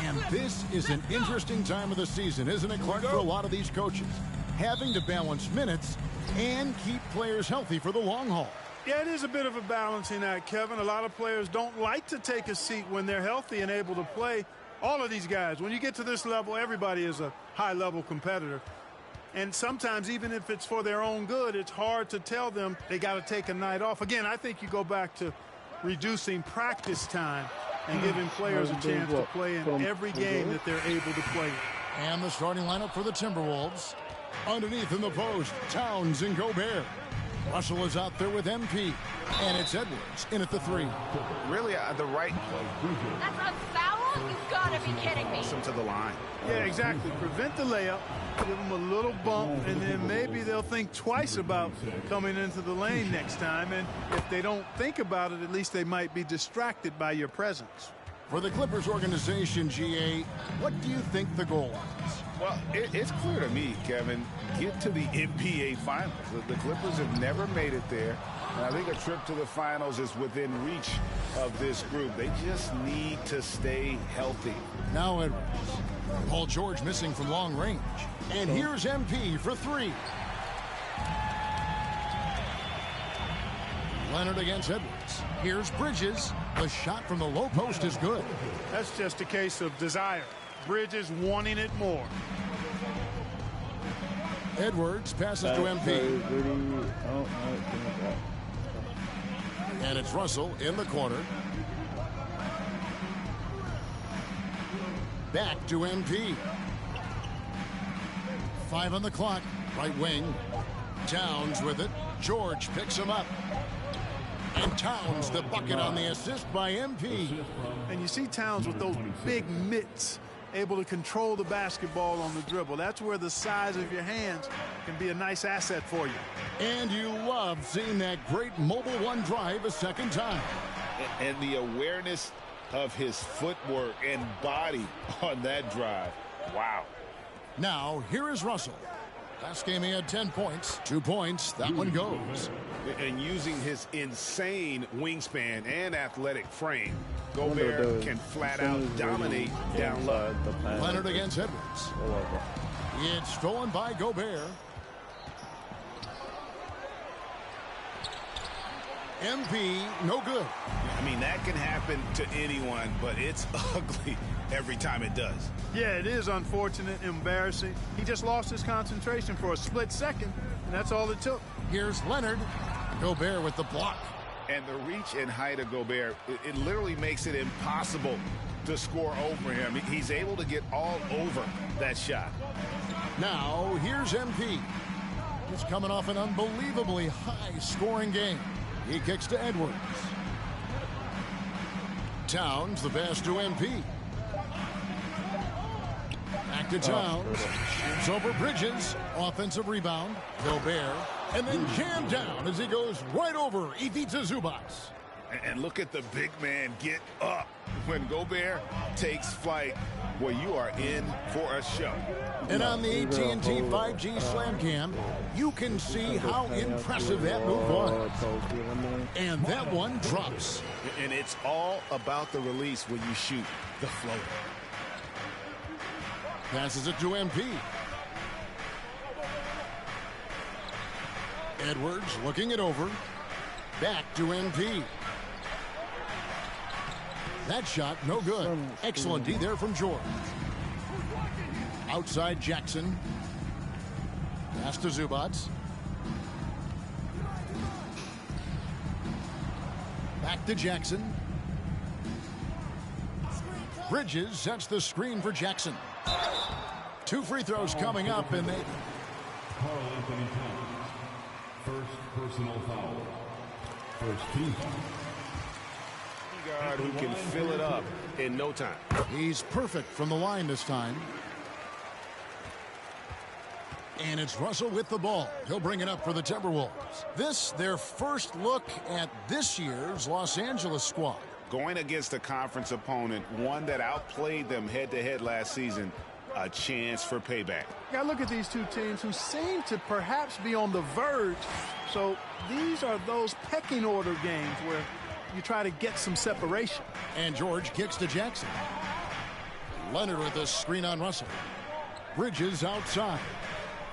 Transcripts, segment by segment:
And this is an interesting time of the season, isn't it, Clark, for a lot of these coaches? Having to balance minutes and keep players healthy for the long haul. Yeah, it is a bit of a balancing act, Kevin. A lot of players don't like to take a seat when they're healthy and able to play. All of these guys, when you get to this level, everybody is a high-level competitor. And sometimes, even if it's for their own good, it's hard to tell them they got to take a night off. Again, I think you go back to reducing practice time and giving players a chance to play in every game that they're able to play. And the starting lineup for the Timberwolves. Underneath in the post, Towns and Gobert. Russell is out there with MP. And it's Edwards in at the three. Really, the right play. That's a foul? You've got to be kidding me. Them to the line. Yeah, exactly. Prevent the layup, give them a little bump, and then maybe they'll think twice about coming into the lane next time. And if they don't think about it, at least they might be distracted by your presence. For the Clippers organization, GA, what do you think the goal is? Well, it's clear to me, Kevin, get to the NBA Finals. The Clippers have never made it there, and I think a trip to the Finals is within reach of this group. They just need to stay healthy. Now Edwards. Paul George missing from long range. And here's MP for three. Leonard against Edwards. Here's Bridges. The shot from the low post is good. That's just a case of desire. Bridges wanting it more. Edwards passes to MP. And it's Russell in the corner. Back to MP. 5 on the clock. Right wing. Towns with it. George picks him up. And Towns the bucket on the assist by MP. And you see Towns with those big mitts, able to control the basketball on the dribble. That's where the size of your hands can be a nice asset for you. And you love seeing that great mobile one drive a second time. And the awareness of his footwork and body on that drive. Wow. Now, here is Russell. Last game he had 10 points. 2 points. That one goes. And using his insane wingspan and athletic frame, Gobert can flat out dominate down low. Leonard against Edwards. It's stolen by Gobert. MP, no good. I mean, that can happen to anyone, but it's ugly every time it does. Yeah, it is unfortunate, embarrassing. He just lost his concentration for a split second, and that's all it took. Here's Leonard. Gobert with the block. And the reach and height of Gobert, it literally makes it impossible to score over him. He's able to get all over that shot. Now, here's MP. He's coming off an unbelievably high-scoring game. He kicks to Edwards. Towns, the pass to MP. Back to Towns. Shoots over Bridges. Offensive rebound. Gobert. And then jammed down as he goes right over Ivica Zubac. And look at the big man get up. When Gobert takes flight, well, you are in for a show. And on the AT&T 5G Slam Cam, you can see how impressive that move was. And that one drops. And it's all about the release when you shoot the floater. Passes it to MP. Edwards looking it over. Back to MP. That shot, no good. Excellent D there from George. Outside Jackson. Pass to Zubac. Back to Jackson. Bridges sets the screen for Jackson. 2 free throws coming up, and they... Karl Anthony Towns. First personal foul. First team foul. Guard who can fill it up in no time. He's perfect from the line this time. And it's Russell with the ball. He'll bring it up for the Timberwolves. This, their first look at this year's Los Angeles squad. Going against a conference opponent, one that outplayed them head-to-head last season, a chance for payback. Now look at these two teams who seem to perhaps be on the verge. So these are those pecking order games where you try to get some separation. And George kicks to Jackson. Leonard with a screen on Russell. Bridges outside.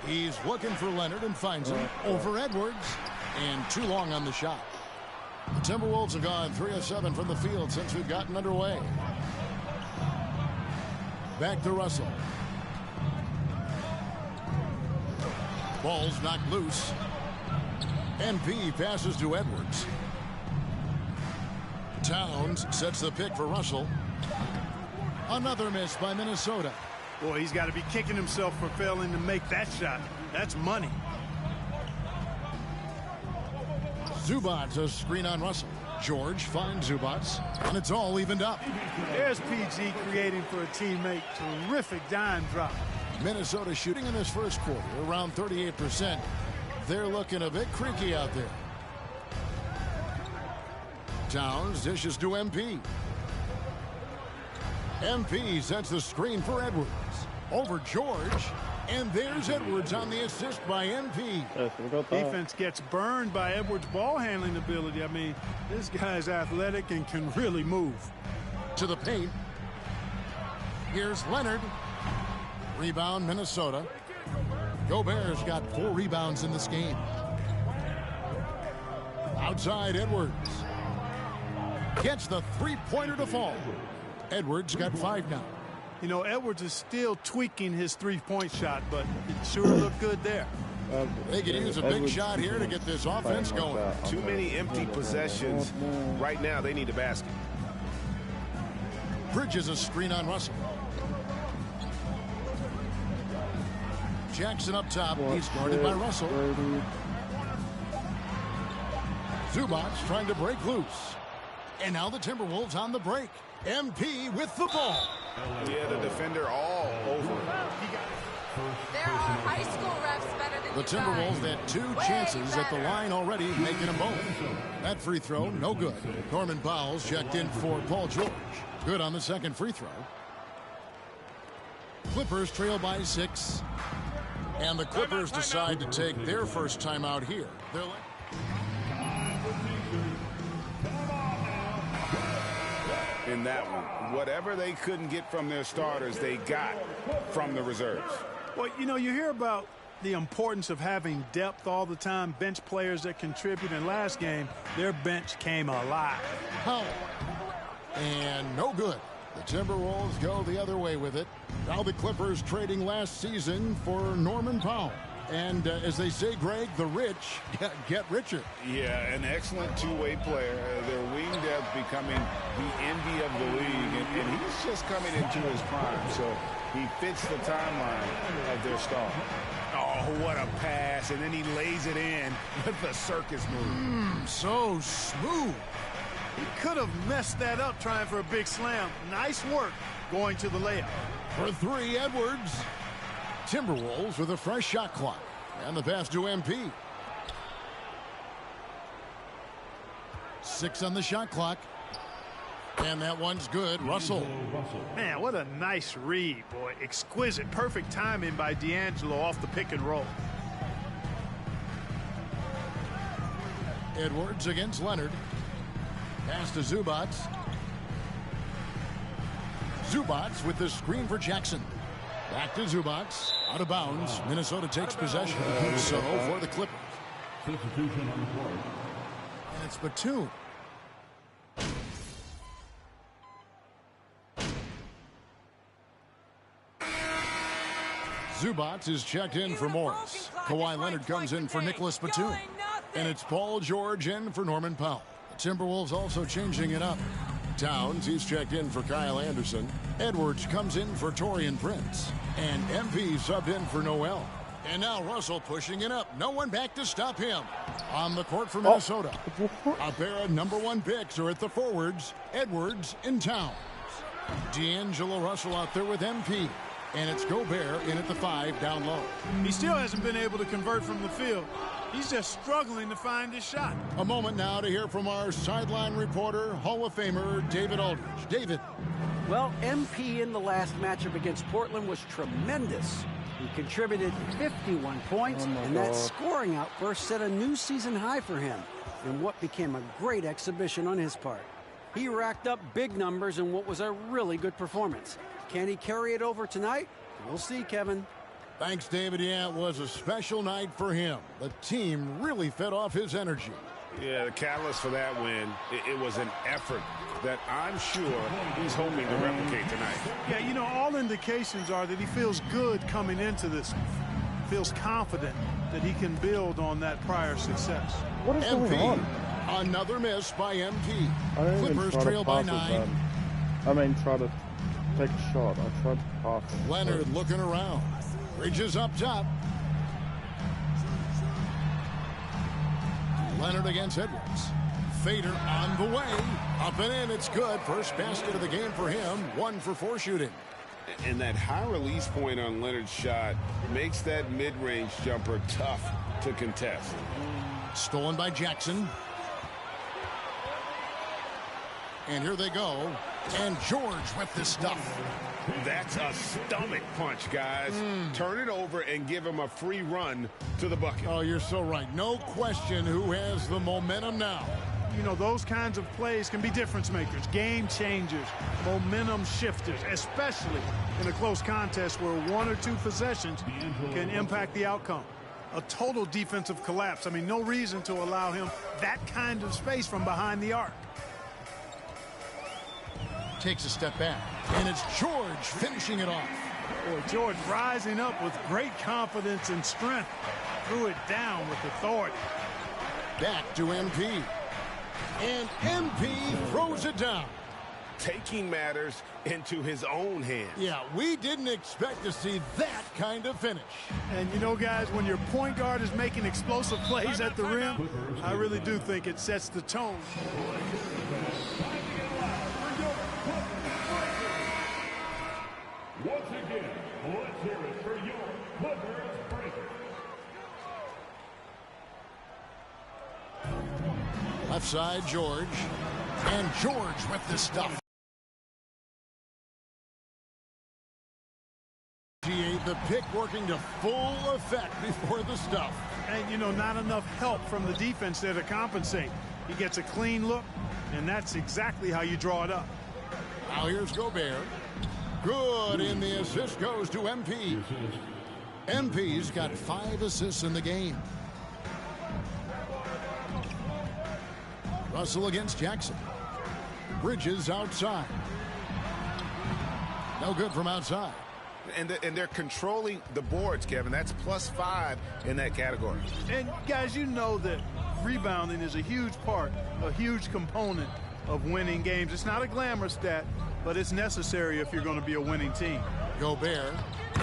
He's looking for Leonard and finds him over Edwards. And too long on the shot. The Timberwolves have gone 3 of 7 from the field since we've gotten underway. Back to Russell. Ball's knocked loose. MP passes to Edwards. Towns sets the pick for Russell. Another miss by Minnesota. Boy, he's got to be kicking himself for failing to make that shot. That's money. Zubac a screen on Russell. George finds Zubac, and it's all evened up. There's PG creating for a teammate. Terrific dime drop. Minnesota shooting in this first quarter around 38%. They're looking a bit creaky out there. Towns dishes to MP. MP sets the screen for Edwards. Over George. And there's Edwards on the assist by MP. Defense gets burned by Edwards' ball handling ability. I mean, this guy's athletic and can really move. To the paint. Here's Leonard. Rebound, Minnesota. Gobert's got 4 rebounds in this game. Outside, Edwards. Gets the three-pointer to fall. Edwards got 5 now. You know, Edwards is still tweaking his three-point shot, but it sure looked good there. They could use a big shot here to get this offense going. Too many empty possessions. Right now, they need a basket. Bridges a screen on Russell. Jackson up top. He's guarded by Russell. Zubac trying to break loose. And now the Timberwolves on the break. MP with the ball. Yeah, the defender all over. There are high school refs better than The you Timberwolves guys. had 2 Way chances at the better. line already, making them both. That free throw, no good. Norman Powell's checked in for Paul George. Good on the second free throw. Clippers trail by 6. And the Clippers decide to take their first timeout here. They're In that one, whatever they couldn't get from their starters, they got from the reserves. Well, you know, you hear about the importance of having depth all the time, bench players that contribute. In last game, their bench came alive. Powell. And no good. The Timberwolves go the other way with it. Now the Clippers trading last season for Norman Powell. And as they say, Greg, the rich get richer. Yeah, an excellent two-way player. Their wing depth becoming the envy of the league. And he's just coming into his prime. So he fits the timeline of their star. Oh, what a pass. And then he lays it in with the circus move. So smooth. He could have messed that up trying for a big slam. Nice work going to the layup. For 3, Edwards. Timberwolves with a fresh shot clock. And the pass to MP. 6 on the shot clock. And that one's good. Russell. Man, what a nice read, boy. Exquisite. Perfect timing by D'Angelo off the pick and roll. Edwards against Leonard. Pass to Zubac. Zubac with the screen for Jackson. Back to Zubac. Out of bounds. Minnesota takes possession. So for the Clippers. Substitution on the court. And it's Batum. Zubac is checked in for Morris. Kawhi Leonard comes in for Nicholas Batum. And it's Paul George in for Norman Powell. The Timberwolves also changing it up. Towns, he's checked in for Kyle Anderson. Edwards comes in for Taurean Prince. And MP subbed in for Noel. And now Russell pushing it up. No one back to stop him. On the court for Minnesota. A pair of #1 picks are at the forwards. Edwards and Towns. D'Angelo Russell out there with MP. And it's Gobert in at the 5 down low. He still hasn't been able to convert from the field. He's just struggling to find his shot. A moment now to hear from our sideline reporter, Hall of Famer David Aldridge. David. Well, MP in the last matchup against Portland was tremendous. He contributed 51 points, and that scoring outburst set a new season high for him in what became a great exhibition on his part. He racked up big numbers in what was a really good performance. Can he carry it over tonight? We'll see, Kevin. Thanks, David. Yeah, it was a special night for him. The team really fed off his energy. Yeah, the catalyst for that win, it was an effort that I'm sure he's hoping to replicate tonight. Yeah, you know, all indications are that he feels good coming into this one. Feels confident that he can build on that prior success. What is going on? Another miss by MP. I didn't even Clippers try to trail by pass it 9. then. I mean, try to take a shot. I tried to pass it. Leonard looking around. Bridges up top. Leonard against Edwards. Fader on the way. Up and in. It's good. First basket of the game for him. 1 for 4 shooting. And that high release point on Leonard's shot makes that mid-range jumper tough to contest. Stolen by Jackson. And here they go. And George with this stuff. That's a stomach punch, guys. Turn it over and give him a free run to the bucket. Oh, you're so right. No question who has the momentum now. You know, those kinds of plays can be difference makers, game changers, momentum shifters, especially in a close contest where 1 or 2 possessions can impact the outcome. A total defensive collapse. I mean, no reason to allow him that kind of space from behind the arc. Takes a step back. And it's George finishing it off. Boy, George rising up with great confidence and strength. Threw it down with authority. Back to MP. And MP throws it down. Taking matters into his own hands. Yeah, we didn't expect to see that kind of finish. And you know, guys, when your point guard is making explosive plays at the rim, I really do think it sets the tone. Once again, let's hear it for your Clippers Breakers. Left side, George. And George with the stuff. The pick working to full effect before the stuff. And, you know, not enough help from the defense there to compensate. He gets a clean look, and that's exactly how you draw it up. Now here's Gobert. Good, and the assist goes to MP. MP's got 5 assists in the game. Russell against Jackson. Bridges outside. No good from outside. And they're controlling the boards, Kevin. That's +5 in that category. And, guys, you know that rebounding is a huge part, a huge component of winning games. It's not a glamour stat, but it's necessary if you're going to be a winning team. Gobert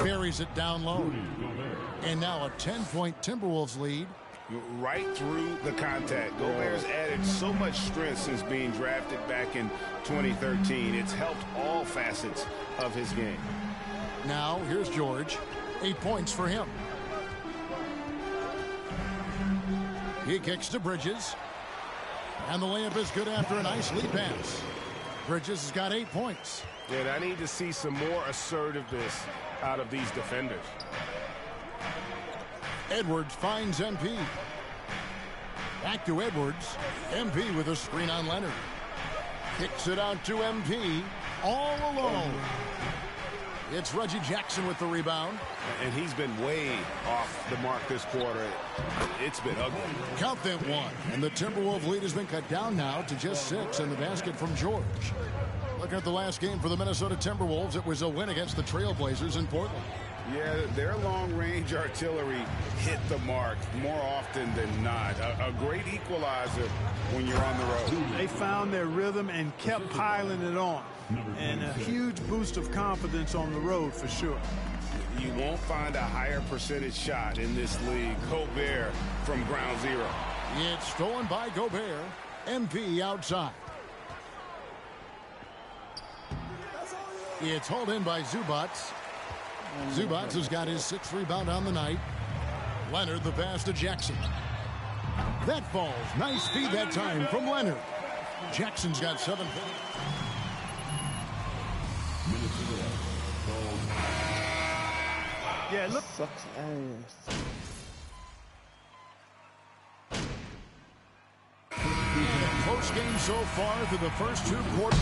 buries it down low. And now a 10-point Timberwolves lead. Right through the contact. Gobert's added so much strength since being drafted back in 2013. It's helped all facets of his game. Now here's George. 8 points for him. He kicks to Bridges. And the layup is good after a nice lead pass. Bridges has got 8 points. And I need to see some more assertiveness out of these defenders. Edwards finds MP. Back to Edwards. MP with a screen on Leonard. Kicks it out to MP. All alone. It's Reggie Jackson with the rebound. And he's been way off the mark this quarter. It's been ugly. Count that one. And the Timberwolves lead has been cut down now to just 6 in the basket from George. Looking at the last game for the Minnesota Timberwolves, it was a win against the Trailblazers in Portland. Yeah, their long-range artillery hit the mark more often than not. A great equalizer when you're on the road. They found their rhythm and kept piling it on. And a huge boost of confidence on the road for sure. You won't find a higher percentage shot in this league. Gobert from ground zero. It's stolen by Gobert. MP outside. It's hauled in by Zubats. Zubats has got his 6th rebound on the night. Leonard the pass to Jackson. That falls. Nice feed that time from Leonard. Jackson's got 7 points. Yeah, look. Sucks ass. Close game so far through the first 2 quarters.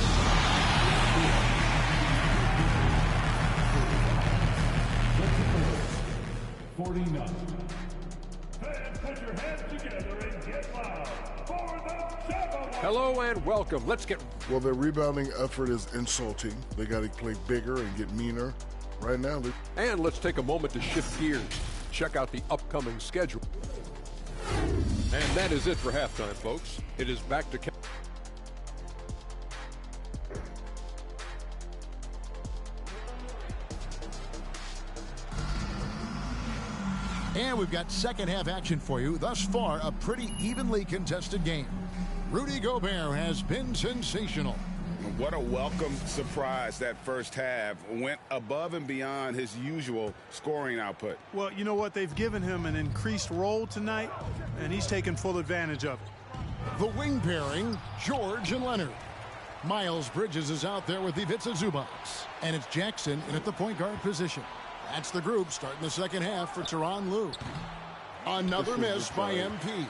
49. Fans, put your hands together and get loud for the Jabberwocky. Hello and welcome. Let's get... Well, their rebounding effort is insulting. They got to play bigger and get meaner. Right now, And let's take a moment to shift gears. Check out the upcoming schedule. And that is it for halftime, folks. It is back to... And we've got second half action for you. Thus far, a pretty evenly contested game. Rudy Gobert has been sensational. What a welcome surprise that first half. Went above and beyond his usual scoring output. Well, you know what? They've given him an increased role tonight, and he's taken full advantage of it. The wing pairing, George and Leonard. Miles Bridges is out there with Ivica Zubac. And it's Jackson in at the point guard position. That's the group starting the second half for Tyronn Lue. Another miss by MP.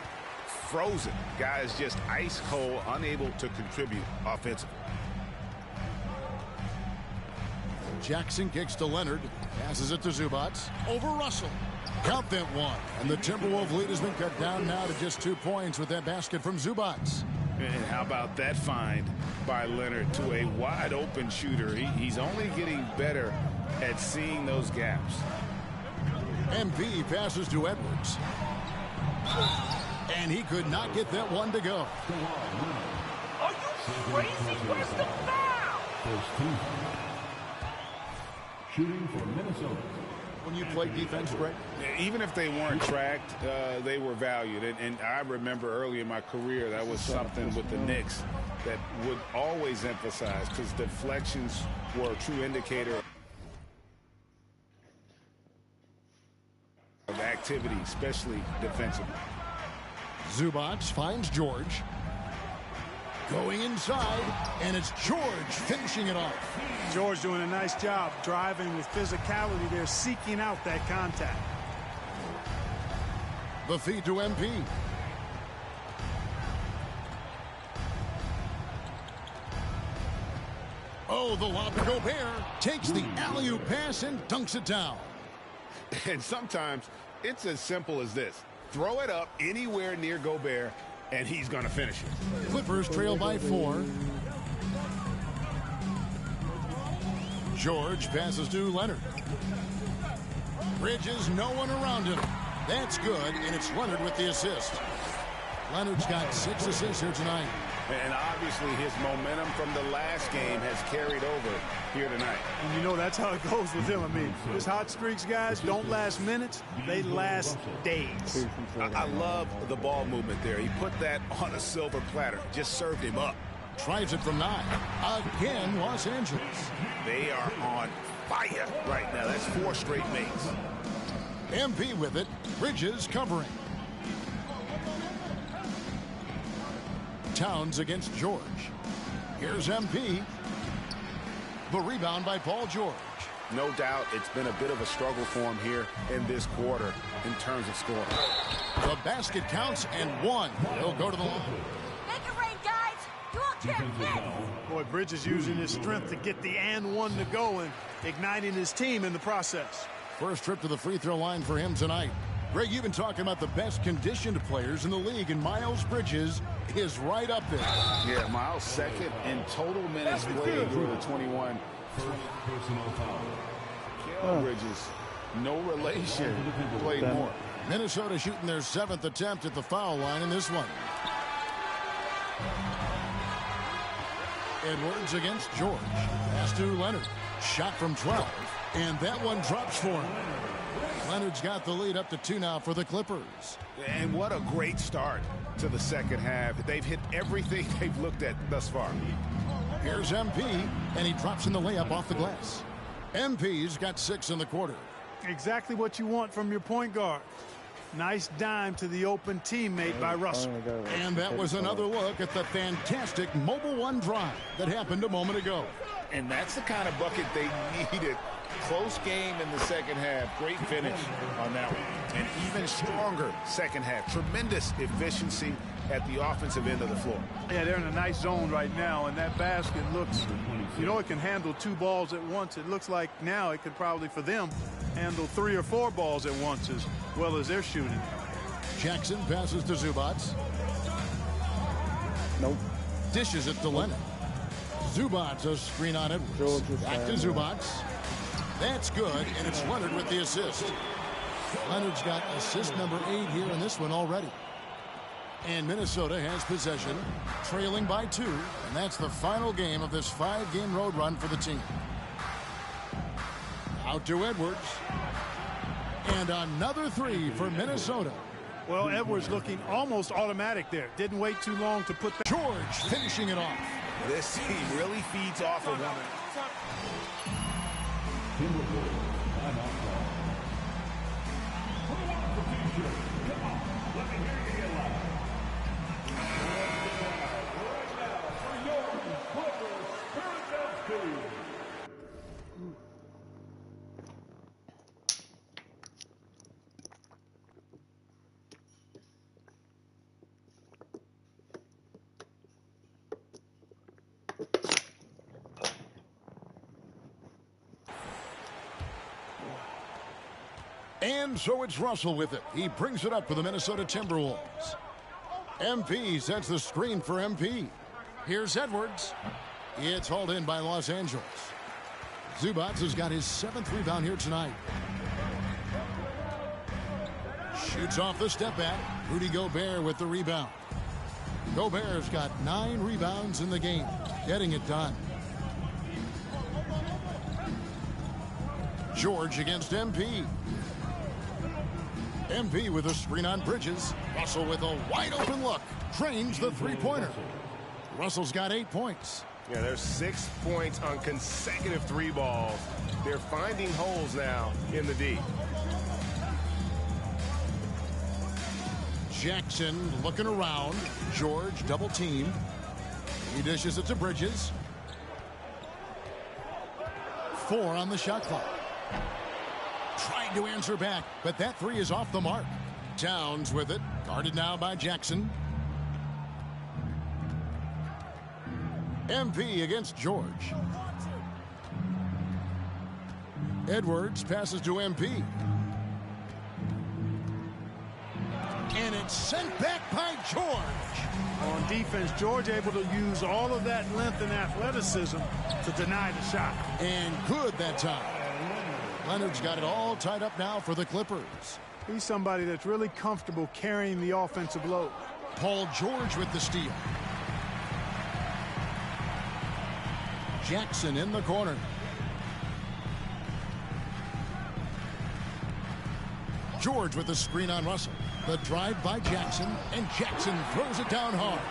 Frozen. Guys just ice cold, unable to contribute offensively. Jackson kicks to Leonard, passes it to Zubac, over Russell. Count that one, and the Timberwolves lead has been cut down now to just 2 points with that basket from Zubac. And how about that find by Leonard to a wide open shooter? He's only getting better at seeing those gaps. MP passes to Edwards. And he could not get that one to go. Are you crazy? Where's the foul? Shooting for Minnesota. When you play defense, Greg? Even if they weren't tracked, they were valued. And I remember early in my career, that was something with the Knicks that would always emphasize, because deflections were a true indicator of activity, especially defensively. Zubac finds George. Going inside, and it's George finishing it off. George doing a nice job driving with physicality there, seeking out that contact. The feed to MP. Oh, the lob to Gobert. Takes the alley-oop pass and dunks it down. And sometimes it's as simple as this. Throw it up anywhere near Gobert, and he's going to finish it. Clippers trail by 4. George passes to Leonard. Bridges, no one around him. That's good, and it's Leonard with the assist. Leonard's got 6 assists here tonight. And obviously his momentum from the last game has carried over here tonight. And you know that's how it goes with him. I mean, his hot streaks, guys, don't last minutes. They last days. I love the ball movement there. He put that on a silver platter. Just served him up. Tries it from 9. Again, Los Angeles. They are on fire right now. That's 4 straight makes. MP with it. Bridges covering. Towns against George. Here's MP. The rebound by Paul George. No doubt it's been a bit of a struggle for him here in this quarter in terms of scoring. The basket counts and 1. He'll go to the line. Make it rain, guys. You all can't miss. Boy, Bridges using his strength to get the and 1 to go and igniting his team in the process. First trip to the free throw line for him tonight. Greg, you've been talking about the best conditioned players in the league, and Miles Bridges is right up there. Yeah, Miles second in total minutes played through the 21. Bridges, no relation, played more. Minnesota shooting their 7th attempt at the foul line in this one. Edwards against George. Pass to Leonard. Shot from 12. And that one drops for him. Leonard's got the lead up to 2 now for the Clippers. And what a great start to the second half. They've hit everything they've looked at thus far. Here's MP, and he drops in the layup off the glass. MP's got 6 in the quarter. Exactly what you want from your point guard. Nice dime to the open teammate by Russell. And that was another look at the fantastic Mobile One drive that happened a moment ago. And that's the kind of bucket they needed Close game in the second half. Great finish on that one. And even stronger second half. Tremendous efficiency at the offensive end of the floor. Yeah, they're in a nice zone right now, and that basket looks, you know, it can handle 2 balls at once. It looks like now it could probably, for them, handle 3 or 4 balls at once as well as they're shooting. Jackson passes to Zubac. Nope. Dishes it to Leonard. Zubac, a screen on Edwards. Back to Zubac. That's good, and it's Leonard with the assist. Leonard's got assist number 8 here in this one already. And Minnesota has possession, trailing by 2, and that's the final game of this 5-game road run for the team. Out to Edwards. And another 3 for Minnesota. Well, Edwards looking almost automatic there. Didn't wait too long to put that. George finishing it off. This team really feeds off of one another. And so it's Russell with it. He brings it up for the Minnesota Timberwolves. MP sets the screen for MP. Here's Edwards. It's hauled in by Los Angeles. Zubac has got his 7th rebound here tonight. Shoots off the step back. Rudy Gobert with the rebound. Gobert's got 9 rebounds in the game, getting it done. George against MP. MP with a screen on Bridges. Russell with a wide open look. Drains the 3-pointer. Russell's got 8 points. Yeah, there's 6 points on consecutive 3 balls. They're finding holes now in the D. Jackson looking around. George double team. He dishes it to Bridges. 4 on the shot clock. Trying to answer back, but that 3 is off the mark. Towns with it, guarded now by Jackson. MP against George. Edwards passes to MP. And it's sent back by George. On defense, George able to use all of that length and athleticism to deny the shot. And good that time. Leonard's got it all tied up now for the Clippers. He's somebody that's really comfortable carrying the offensive load. Paul George with the steal. Jackson in the corner. George with the screen on Russell. The drive by Jackson, and Jackson throws it down hard.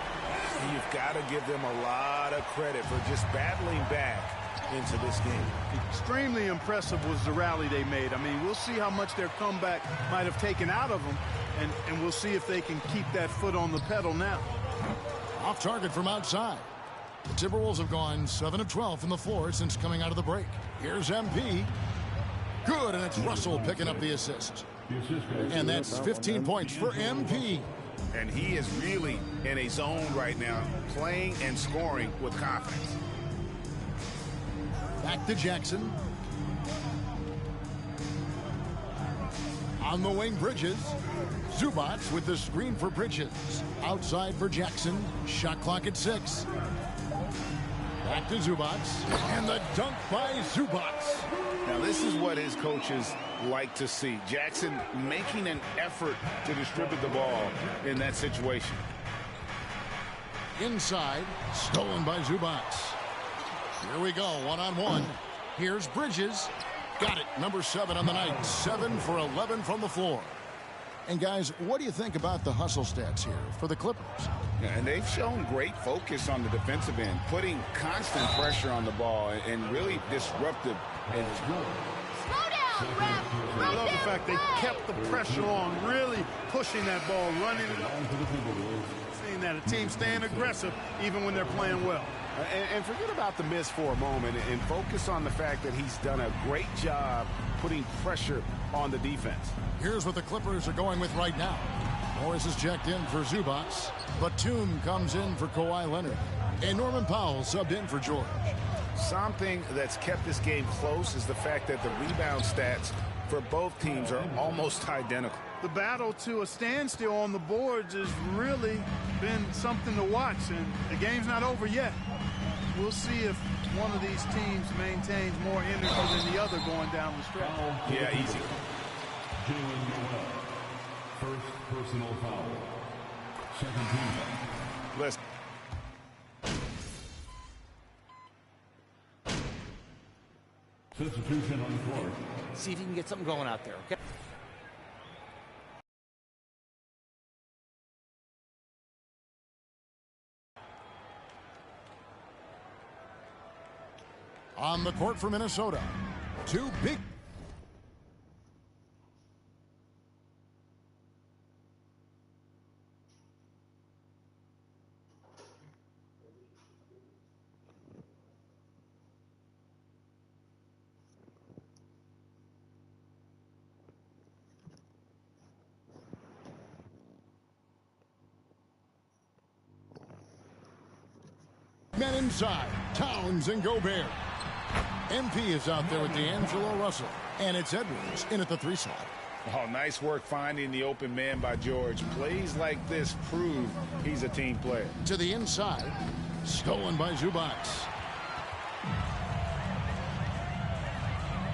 You've got to give them a lot of credit for just battling back into this game. Extremely impressive was the rally they made. I mean, we'll see how much their comeback might have taken out of them, and we'll see if they can keep that foot on the pedal now. Off target from outside. The Timberwolves have gone 7 of 12 from the floor since coming out of the break. Here's MP. Good, and it's Russell picking up the assist. And that's 15 points for MP. And he is really in a zone right now, playing and scoring with confidence. Back to Jackson. On the wing, Bridges. Zubac with the screen for Bridges. Outside for Jackson. Shot clock at 6. Back to Zubac. And the dunk by Zubac. Now, this is what his coaches like to see. Jackson making an effort to distribute the ball in that situation. Inside. Stolen by Zubac. Here we go, 1-on-1. Here's Bridges. Got it, number 7 on the night. 7 for 11 from the floor. And guys, what do you think about the hustle stats here for the Clippers? Yeah, and they've shown great focus on the defensive end, putting constant pressure on the ball and really disruptive. And I love the fact they kept the pressure on, really pushing that ball, running it. Seeing that a team staying aggressive even when they're playing well. And forget about the miss for a moment and focus on the fact that he's done a great job putting pressure on the defense. Here's what the Clippers are going with right now. Morris is checked in for Zubats. Batum comes in for Kawhi Leonard. And Norman Powell subbed in for George. Something that's kept this game close is the fact that the rebound stats for both teams are almost identical. The battle to a standstill on the boards has really been something to watch, and the game's not over yet. We'll see if one of these teams maintains more energy than the other going down the stretch. Yeah, easy. Jalen Noel. First personal foul. Second team. Let's. Substitution on the court. See if you can get something going out there, okay? On the court for Minnesota, two big. Men inside, Towns and Gobert. MP is out there with D'Angelo Russell, and it's Edwards in at the 3 slot. Oh, nice work finding the open man by George. Plays like this prove he's a team player. To the inside, stolen by Zubats.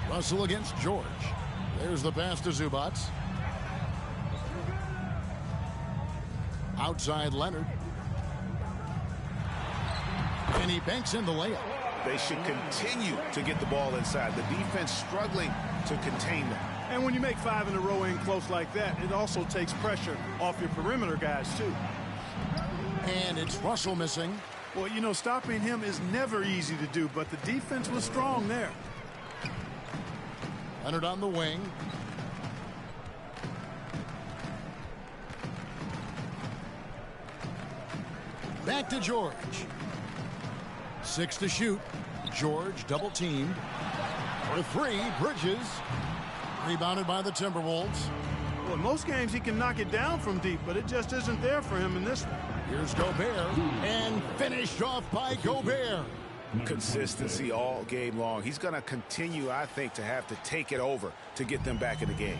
Russell against George. There's the pass to Zubats. Outside Leonard. And he banks in the layup. They should continue to get the ball inside. The defense struggling to contain them. And when you make 5 in a row in close like that, it also takes pressure off your perimeter guys, too. And it's Russell missing. Well, you know, stopping him is never easy to do, but the defense was strong there. Leonard on the wing. Back to George. 6 to shoot. George double teamed. For 3, Bridges. Rebounded by the Timberwolves. Well, in most games he can knock it down from deep, but it just isn't there for him in this one. Here's Gobert. And finished off by Gobert. Consistency all game long. He's going to continue, I think, to have to take it over to get them back in the game.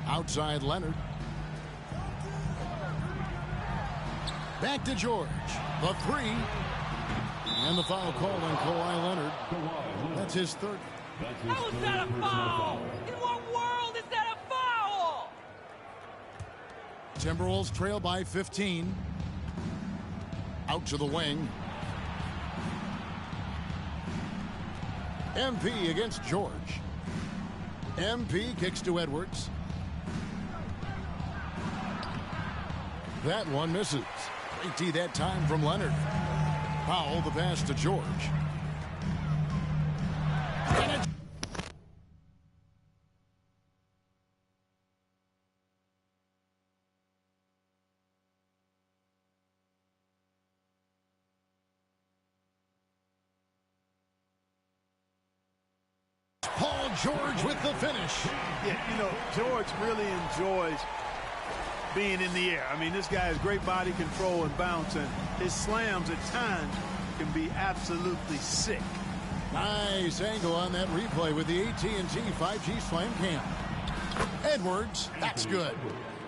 Outside Leonard. Back to George. The 3. And the foul call on Kawhi Leonard. That's his 3rd. How is that a foul? In what world is that a foul? Timberwolves trail by 15. Out to the wing. MP against George. MP kicks to Edwards. That one misses. Great D that time from Leonard. Powell the pass to George. Paul George with the finish. Yeah, you know, George really enjoys being in the air. I mean, this guy has great body control and bounce, and his slams at times can be absolutely sick. Nice angle on that replay with the AT&T 5G Slam Cam. Edwards, that's good.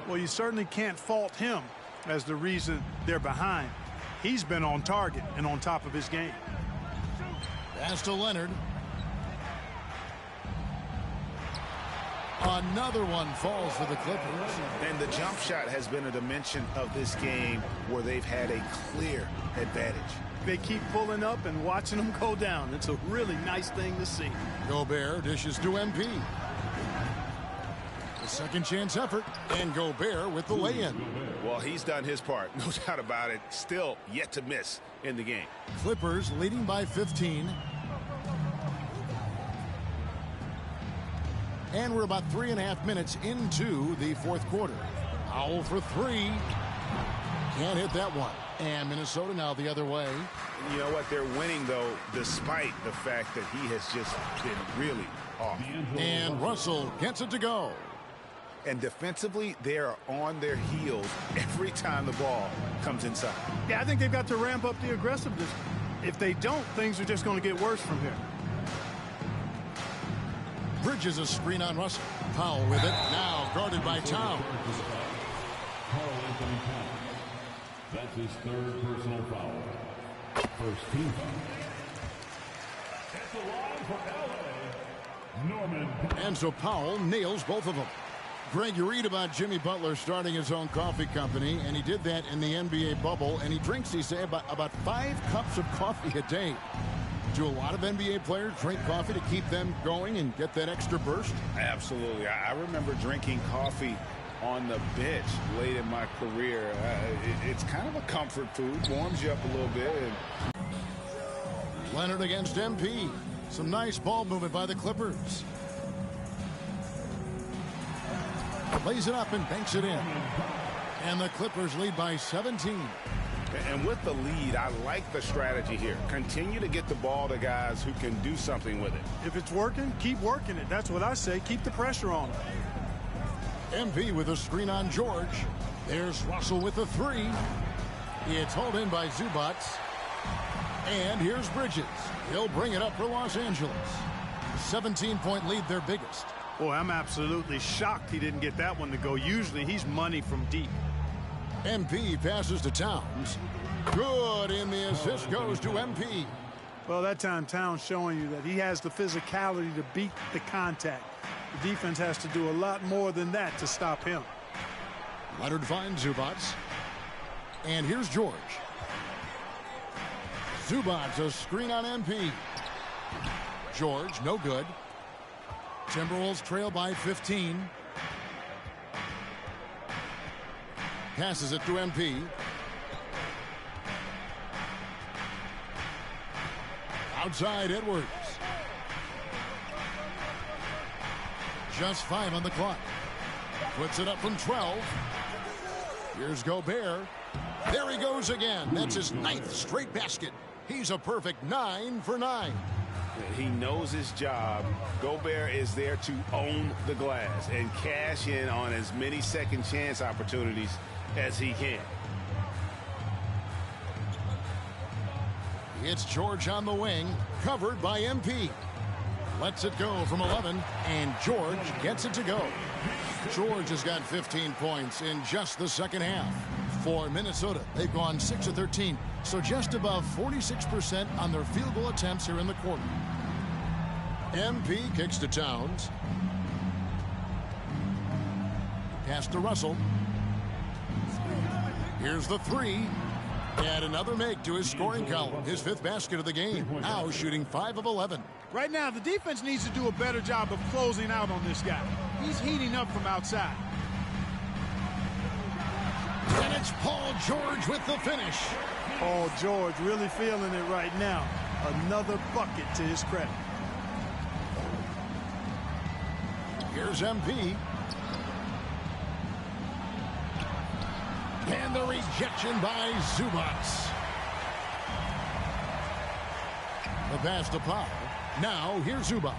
Well, you certainly can't fault him as the reason they're behind. He's been on target and on top of his game. Pass to Leonard. Another one falls for the Clippers. And the jump shot has been a dimension of this game where they've had a clear advantage. They keep pulling up and watching them go down. It's a really nice thing to see. Gobert dishes to MP. The second chance effort, and Gobert with the lay-in. Well, he's done his part, no doubt about it. Still yet to miss in the game. Clippers leading by 15. And we're about 3.5 minutes into the 4th quarter. Powell for 3. Can't hit that one. And Minnesota now the other way. You know what? They're winning, though, despite the fact that he has just been really off. And Russell gets it to go. And defensively, they are on their heels every time the ball comes inside. Yeah, I think they've got to ramp up the aggressiveness. If they don't, things are just going to get worse from here. Bridges a screen on Russell. Powell with it. Now guarded by Towns. Karl-Anthony Towns. That's his third personal foul. First team foul. It's a line for L.A. Norman. And so Powell nails both of them. Greg, you read about Jimmy Butler starting his own coffee company, and he did that in the NBA bubble, and he drinks, he say, about 5 cups of coffee a day. Do a lot of NBA players drink coffee to keep them going and get that extra burst? Absolutely. I remember drinking coffee on the bench late in my career. It's kind of a comfort food, warms you up a little bit. Leonard against MP. Some nice ball movement by the Clippers. Plays it up and banks it in. And the Clippers lead by 17. And with the lead, I like the strategy here. Continue to get the ball to guys who can do something with it. If it's working, keep working it. That's what I say. Keep the pressure on him. MP with a screen on George. There's Russell with the 3. It's hauled in by Zubac. And here's Bridges. He'll bring it up for Los Angeles. 17-point lead, their biggest. Boy, I'm absolutely shocked he didn't get that one to go. Usually he's money from deep. MP passes to Towns. Good, and the assist goes to MP. Well, that time Towns showing you that he has the physicality to beat the contact. The defense has to do a lot more than that to stop him. Leonard finds Zubac. And here's George. Zubac, a screen on MP. George, no good. Timberwolves trail by 15. Passes it to MP. Outside Edwards. Just 5 on the clock. Puts it up from 12. Here's Gobert. There he goes again. That's his 9th straight basket. He's a perfect 9 for 9. He knows his job. Gobert is there to own the glass and cash in on as many second chance opportunities as he can. It's George on the wing, covered by MP. Lets it go from 11, and George gets it to go. George has got 15 points in just the second half. For Minnesota, they've gone 6 of 13, so just above 46% on their field goal attempts here in the quarter. MP kicks to Towns. Pass to Russell. Here's the 3. And another make to his scoring column. His 5th basket of the game. Now shooting 5 of 11. Right now, the defense needs to do a better job of closing out on this guy. He's heating up from outside. And it's Paul George with the finish. Paul George really feeling it right now. Another bucket to his credit. Here's MP. And the rejection by Zubac. The pass to Powell. Now here's Zubac.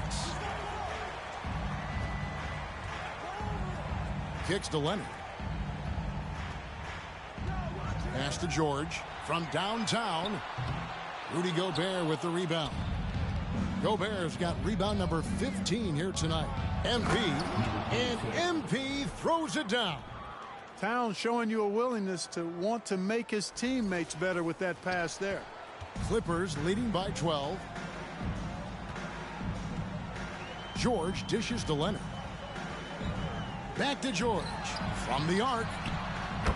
Kicks to Leonard. Pass to George from downtown. Rudy Gobert with the rebound. Gobert's got rebound number 15 here tonight. MP, and MP throws it down. Towns showing you a willingness to want to make his teammates better with that pass there. Clippers leading by 12. George dishes to Leonard. Back to George from the arc.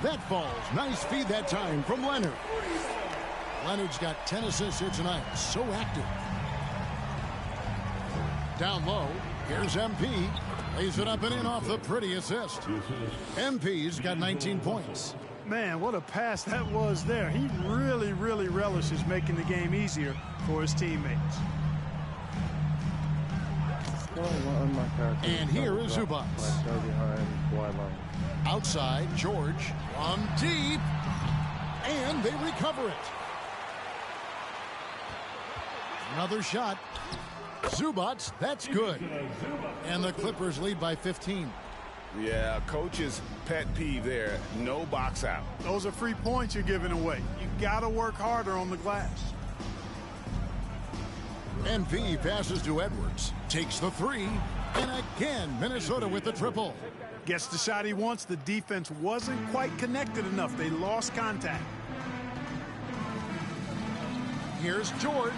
That falls. Nice feed that time from Leonard. Leonard's got 10 assists here tonight. So active. Down low. Here's MP. Lays it up and in off the pretty assist. MP's got 19 points. Man, what a pass that was there. He really, really relishes making the game easier for his teammates. And here is Zubac. Outside, George from deep. And they recover it. Another shot. Zubac, that's good. And the Clippers lead by 15. Yeah, coach's pet peeve there. No box out. Those are free points you're giving away. You got to work harder on the glass. NP passes to Edwards. Takes the three. And again, Minnesota with the triple. Gets the shot he wants. The defense wasn't quite connected enough. They lost contact. Here's George.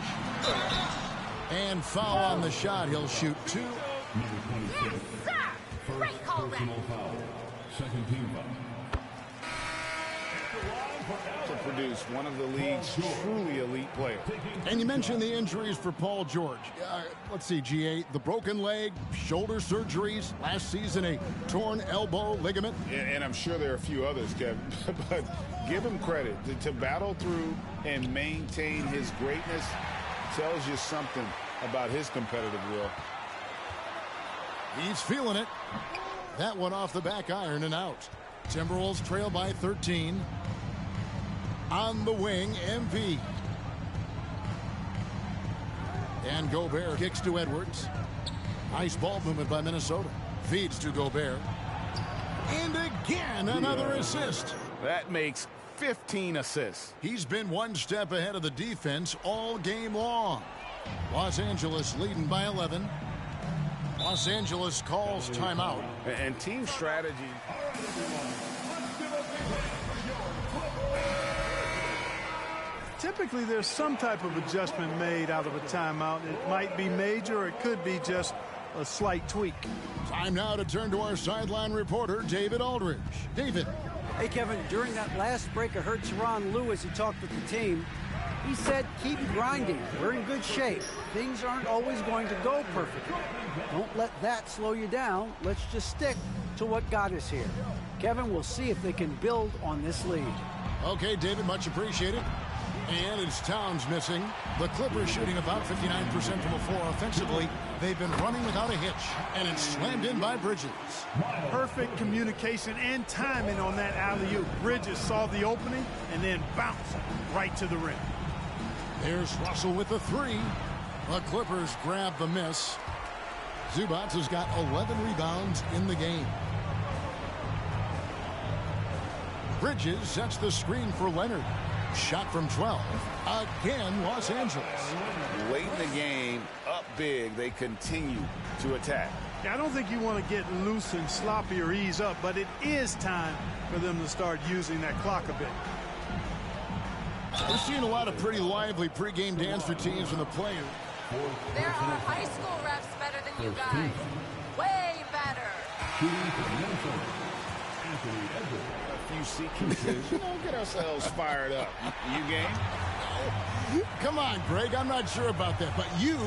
And foul on the shot. He'll shoot two. Yes, sir! Great call, personal foul. Second team foul. To produce one of the league's truly elite players. And you mentioned the injuries for Paul George. Let's see, GA, the broken leg, shoulder surgeries, last season a torn elbow ligament. And I'm sure there are a few others, Kevin, but give him credit. To battle through and maintain his greatness tells you something about his competitive will. He's feeling it. That one off the back iron and out. Timberwolves trail by 13. On the wing, MP. And Gobert kicks to Edwards. Nice ball movement by Minnesota. Feeds to Gobert. And again, another assist. That makes 15 assists. He's been one step ahead of the defense all game long. Los Angeles leading by 11. Los Angeles calls timeout. And team strategy. Typically, there's some type of adjustment made out of a timeout. It might be major, or it could be just a slight tweak. Time now to turn to our sideline reporter, David Aldridge. David. Hey, Kevin, during that last break, I heard Tyronn Lue as he talked with the team. He said, keep grinding. We're in good shape. Things aren't always going to go perfectly. Don't let that slow you down. Let's just stick to what got us here. Kevin, we'll see if they can build on this lead. Okay, David, much appreciated. And it's Towns missing. The Clippers shooting about 59% from the floor offensively. They've been running without a hitch, and it's slammed in by Bridges. Perfect communication and timing on that alley-oop. Bridges saw the opening and then bounced right to the rim. There's Russell with the three. The Clippers grab the miss. Zubac has got 11 rebounds in the game. Bridges sets the screen for Leonard. Shot from 12. Again, Los Angeles. Late in the game, up big, they continue to attack. I don't think you want to get loose and sloppy or ease up, but it is time for them to start using that clock a bit. We're seeing a lot of pretty lively pregame dance routines from the players. There are high school refs better than you guys. Way better. A few sequences, get ourselves fired up. You game? Come on, Greg. I'm not sure about that, but you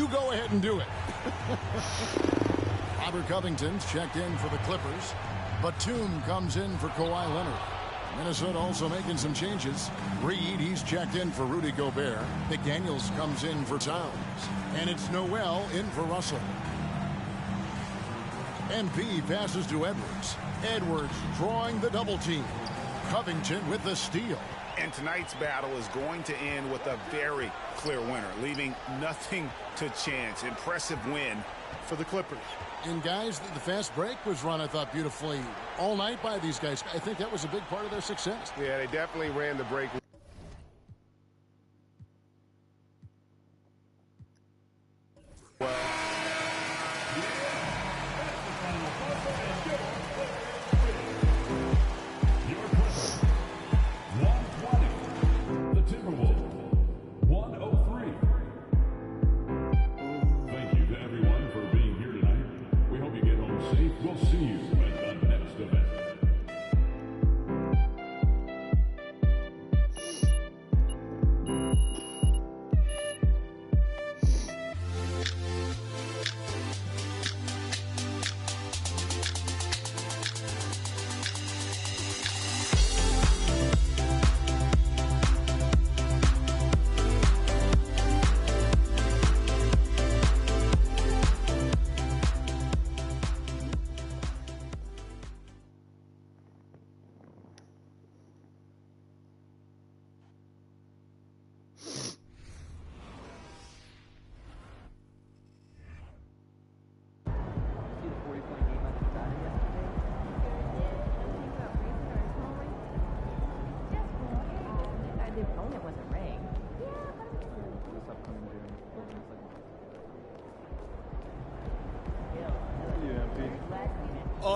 go ahead and do it. Robert Covington's checked in for the Clippers. Batum comes in for Kawhi Leonard. Minnesota also making some changes. Reed, he's checked in for Rudy Gobert. McDaniels comes in for Towns. And it's Noel in for Russell. MP passes to Edwards. Edwards drawing the double team. Covington with the steal. And tonight's battle is going to end with a very clear winner, leaving nothing to chance. Impressive win for the Clippers. And guys, the fast break was run, I thought, beautifully all night by these guys. I think that was a big part of their success. Yeah, they definitely ran the break. We'll see you at the next event.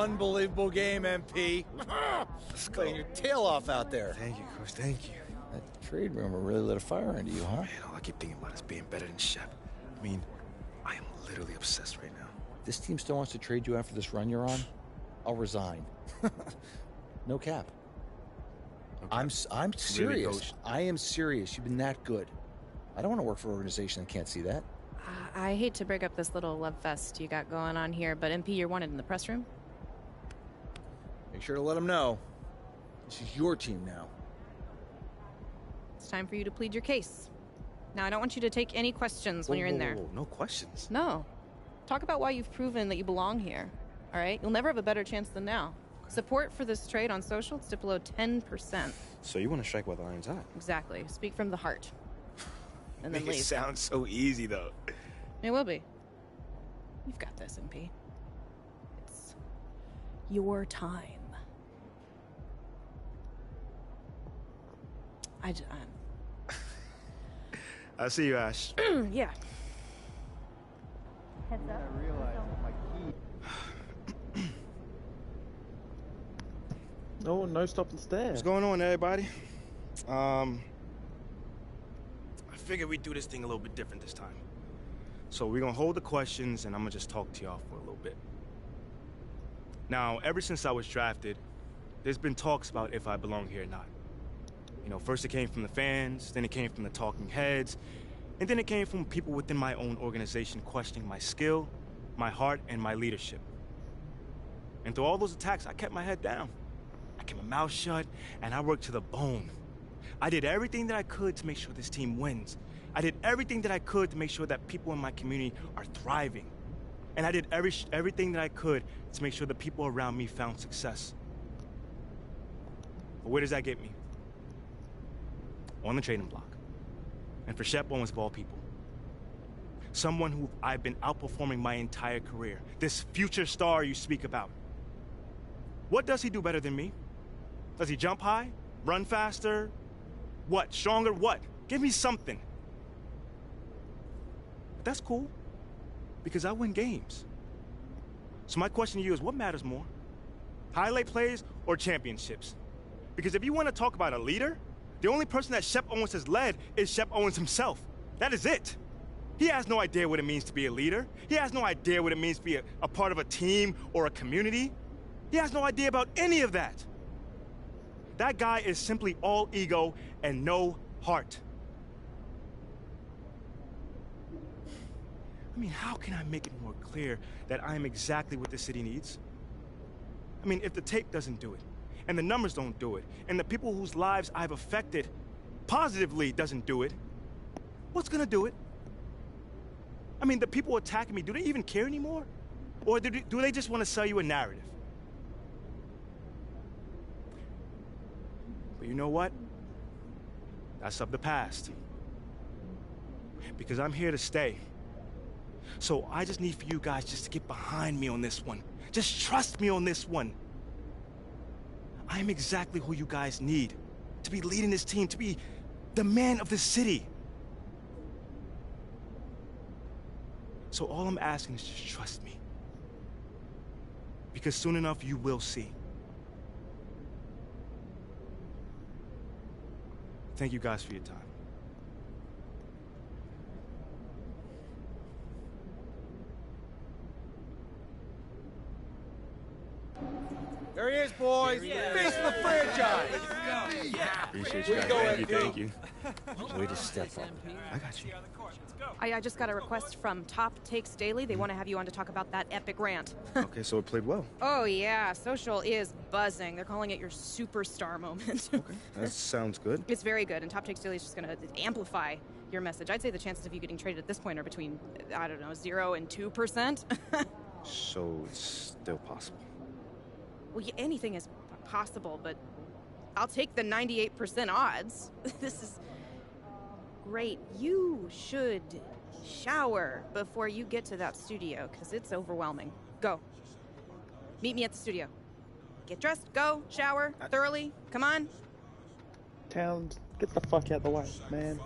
Unbelievable game, MP. Playing your tail off out there. Thank you, Coach. Thank you. That trade rumor really lit a fire into you, huh? Man, all I keep thinking about is being better than Shep. I mean, I am literally obsessed right now. This team still wants to trade you after this run you're on? I'll resign. No cap. Okay. I'm serious. Really, Coach? I am serious. You've been that good. I don't want to work for an organization that can't see that. I hate to break up this little love fest you got going on here, but MP, you're wanted in the press room. Make sure to let them know. This is your team now. It's time for you to plead your case. Now, I don't want you to take any questions when you're in there. Whoa, no questions. No. Talk about why you've proven that you belong here, all right? You'll never have a better chance than now. Support for this trade on social is dipped below 10%. So you want to strike while the iron's hot? Exactly. Speak from the heart. And then Make leave. it sound so easy, though. It will be. You've got this, MP. It's your time. I see you, Ash. Yeah. Heads up. I realized my key. No stopping stairs. What's going on, everybody? I figured we'd do this thing a little bit different this time. So we're gonna hold the questions, and I'm gonna just talk to y'all for a little bit. Now, ever since I was drafted, there's been talks about if I belong here or not. You know, first it came from the fans, then it came from the talking heads, and then it came from people within my own organization questioning my skill, my heart, and my leadership. And through all those attacks, I kept my head down. I kept my mouth shut, and I worked to the bone. I did everything that I could to make sure this team wins. I did everything that I could to make sure that people in my community are thriving. And I did everything that I could to make sure the people around me found success. But where does that get me? On the trading block. And for Shep Owens of all people. Someone who I've been outperforming my entire career. This future star you speak about. What does he do better than me? Does he jump high? Run faster? What? Stronger? What? Give me something. But that's cool. Because I win games. So my question to you is, what matters more? Highlight plays or championships? Because if you want to talk about a leader, the only person that Shep Owens has led is Shep Owens himself. That is it. He has no idea what it means to be a leader. He has no idea what it means to be a part of a team or a community. He has no idea about any of that. That guy is simply all ego and no heart. I mean, how can I make it more clear that I am exactly what the city needs? I mean, if the tape doesn't do it, and the numbers don't do it, and the people whose lives I've affected positively doesn't do it, what's gonna do it? I mean, the people attacking me, do they even care anymore? Or do they just want to sell you a narrative? But you know what? That's of the past. Because I'm here to stay. So I just need for you guys just to get behind me on this one. Just trust me on this one. I am exactly who you guys need to be leading this team, to be the man of the city. So all I'm asking is just trust me. Because soon enough, you will see. Thank you guys for your time. There he is, boys. Face of the franchise. Appreciate you guys. Thank you. Way to step up. I got you. I just got a request from Top Takes Daily. They want to have you on to talk about that epic rant. Okay, so it played well. Oh, yeah. Social is buzzing. They're calling it your superstar moment. Okay, that sounds good. It's very good, and Top Takes Daily is just going to amplify your message. I'd say the chances of you getting traded at this point are between, I don't know, 0 and 2%. So it's still possible. Well, yeah, anything is possible, but I'll take the 98% odds. This is great. You should shower before you get to that studio, because it's overwhelming. Go. Meet me at the studio. Get dressed, go, shower, thoroughly. Come on. Towns, get the fuck out of the way, man.